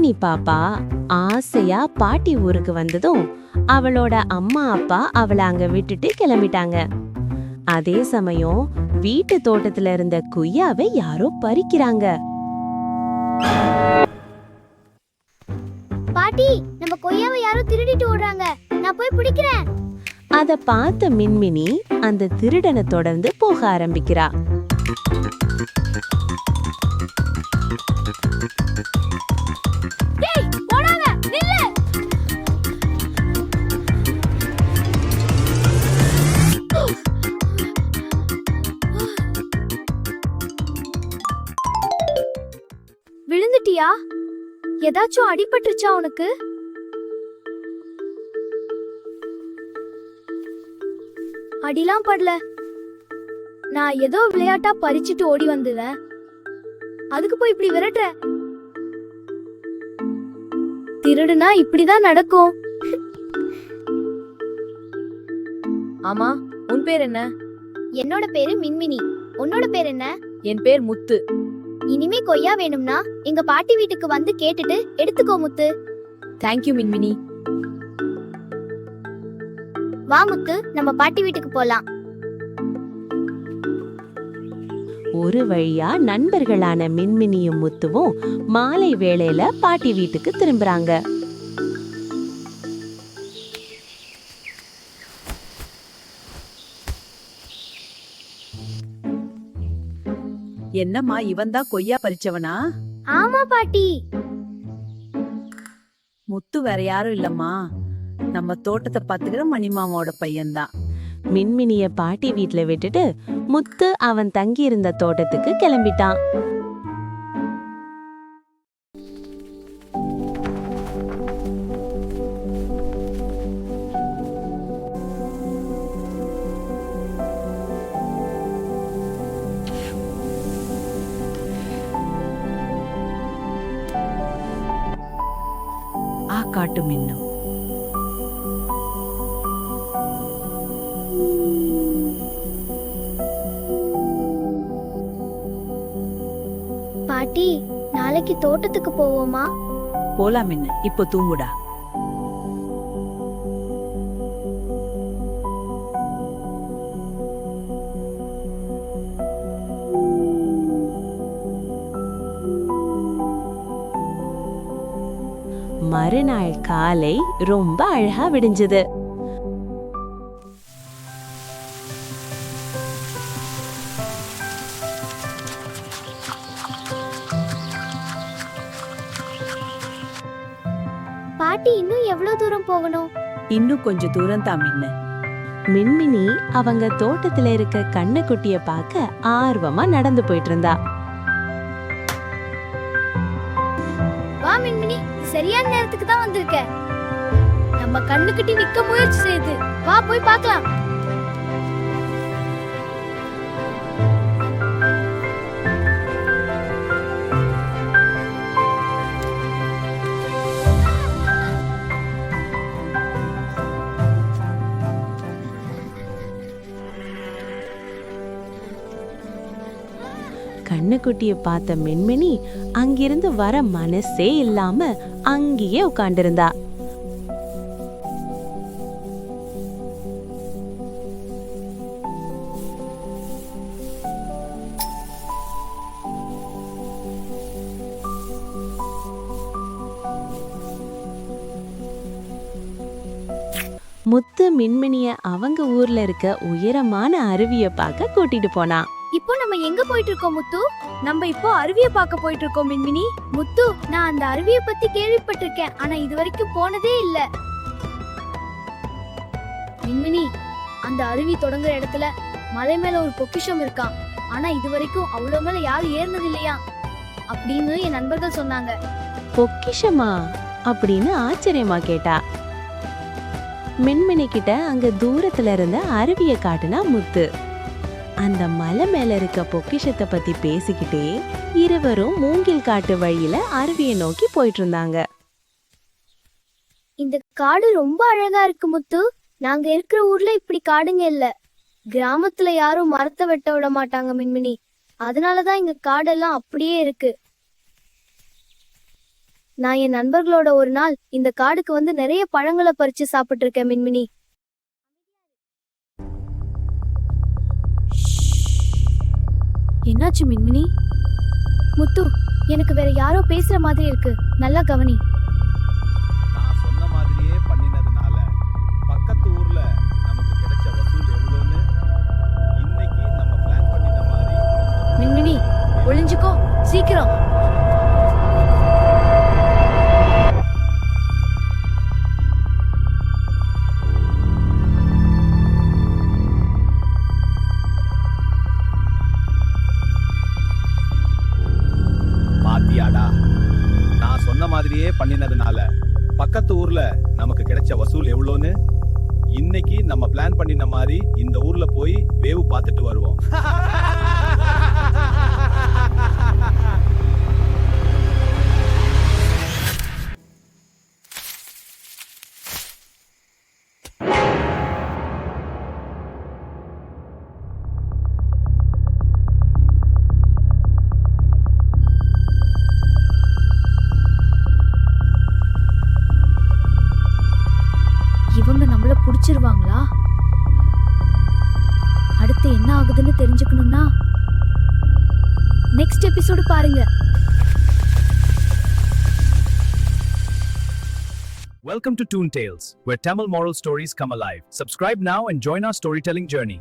மின்மினி பாப்பா ஆசையா பாட்டி ஊருக்கு வந்ததும் அவளோட அம்மா அப்பா அவளை அங்க விட்டுட்டு கிளம்பிட்டாங்க. அதே சமயம் வீட்டு தோட்டத்துல இருந்த கொய்யாவை யாரோ பறிக்கிறாங்க. பாட்டி, நம்ம கொய்யாவை யாரோ திருடிட்டு ஓடுறாங்க. நான் போய் பிடிக்கிறேன். அத பார்த்த மின்மினி அந்த திருடனை தொடர்ந்து போக ஆரம்பிக்கிறா. டேய், போடாத, நில்லு. விழுந்துட்டியா? ஏதாச்சும் அடிபட்டுருச்சா உனக்கு? அடிலாம் படல. நான் ஏதோ விளையாட்டா பறிச்சிட்டு ஓடி வந்துவேன். அதுக்கு போய் இப்படி விரட்டுற? திருடுனா இப்படிதான் நடக்கும். ஆமா, உன் பேர் என்ன? என்னோட பேரு மின்மினி. உன்னோட பேர் என்ன? என் பேர் முத்து. இனிமே கொய்யா வேணும்னா எங்க பாட்டி வீட்டுக்கு வந்து கேட்டுட்டு எடுத்துக்கோ முத்து. தேங்க்யூ மின்மினி. வா முத்து, நம்ம பாட்டி வீட்டுக்கு போலாம். ஒரு வழியா நண்பர்களான மின்மினியும் முத்துவும் மாலை வேளையில பாட்டி வீட்டுக்கு திரும்புறாங்க. என்னம்மா, இவன் தான் கொய்யா பறிச்சவனா? ஆமா பாட்டி. முத்து வேற யாரும் இல்லம்மா, நம்ம தோட்டத்தை பாத்துக்கிற மணிமாமாவோட பையன்தான். மின்மினிய பாட்டி வீட்ல விட்டுட்டு முத்து அவன் தங்கி இருந்த தோட்டத்துக்கு கிளம்பிட்டான். காட்டு மின்னும். பாட்டி, நாளைக்கு தோட்டத்துக்கு போவோமா? போலாம் மின்னு, இப்போ தூங்குடா. மறுநாள் காலை ரொம்ப அழகா விடிஞ்சது. பாட்டி, இன்னும் எவ்வளவு தூரம் போகணும்? இன்னும் கொஞ்சம் தூரம் தான் மின்னு. மின்மினி அவங்க தோட்டத்துல இருக்க கண்ணுக்குட்டிய பார்க்க ஆர்வமா நடந்து போயிட்டு இருந்தா. வா மின்மினி, சரியான நேரத்துக்கு தான் வந்திருக்க. நம்ம கண்ணுக்குட்டி நிக்க முயற்சி செய்யுது. வா போய் பார்க்கலாம். கண்ணுக்குட்டிய பார்த்த மின்மினி அங்கிருந்து வர மனசே இல்லாம அங்கேயே உட்கார்ந்திருந்தா. முத்து மின்மினிய அவங்க ஊர்ல இருக்க உயரமான அருவிய பார்க்க கூட்டிட்டு போனா. இப்போ நம்ம எங்க போயிட்டு இருக்கோம் முத்து? நம்ம இப்போ அருவியை பார்க்க போயிட்டு இருக்கோம் மின்மினி. முத்து, நான் அந்த அருவியை பத்தி கேள்விப்பட்டிருக்கேன், ஆனா இதுவரைக்கும் போனதே இல்ல. மின்மினி, அந்த அருவி தொடங்குற இடத்துல மலை மேல ஒரு பொக்கிஷம் இருக்கான். ஆனா இதுவரைக்கும் அவ்வளவு மேல யாரும் ஏறினது இல்லையா அப்படின்னு என் நண்பர்கள் சொன்னாங்க. பொக்கிஷமா அப்படின்னு ஆச்சரியமா கேட்டா. மின்மினி கிட்ட அங்க தூரத்துல இருந்த அருவிய காட்டுனா முத்து. அந்த மலை மேல இருக்க பொக்கிஷத்தை பத்தி பேசிக்கிட்டே இருவரும் மூங்கில் காட்டு வழியில அருவியை நோக்கி போயிட்டு இருந்தாங்க. இந்த காடு ரொம்ப அழகா இருக்கு முத்து. நாங்க இருக்கிற ஊர்ல இப்படி காடுங்க இல்ல. கிராமத்துல யாரும் மரத்தை வெட்ட விட மாட்டாங்க மின்மினி. அதனாலதான் இங்க காடெல்லாம் அப்படியே இருக்கு. நான் என் நண்பர்களோட ஒரு நாள் இந்த காடுக்கு வந்து நிறைய பழங்களை பறிச்சு சாப்பிட்டு இருக்கேன் மின்மினி. என்னாச்சு மின்மினி? முத்து, எனக்கு வேற யாரோ பேசுற மாதிரி இருக்கு, நல்லா கவனி. நான் சொன்ன மாதிரியே பண்ணினதுனால பக்கத்து ஊர்ல நமக்கு கிடைச்ச வசூல் எவ்வளோன்னு இன்னைக்கு நம்ம பிளான் பண்ணின மாதிரி மின்மினி ஒளிஞ்சுக்கோ சீக்கிரம். பாத்தியாடா, நான் சொன்ன மாதிரியே பண்ணினதுனால பக்கத்து ஊர்ல நமக்கு கிடைச்ச வசூல் எவ்வளோன்னு இன்னைக்கு நம்ம பிளான் பண்ணின மாதிரி இந்த ஊர்ல போய் வேவு பார்த்துட்டு வருவோம். இவங்க நம்மள புடிச்சிருவாங்களா? அடுத்து என்ன ஆகுதுன்னு தெரிஞ்சுக்கணும்னா நெக்ஸ்ட் எபிசோடு பாருங்க. Welcome to Toon Tales, where Tamil moral stories come alive. Subscribe now and join our storytelling journey.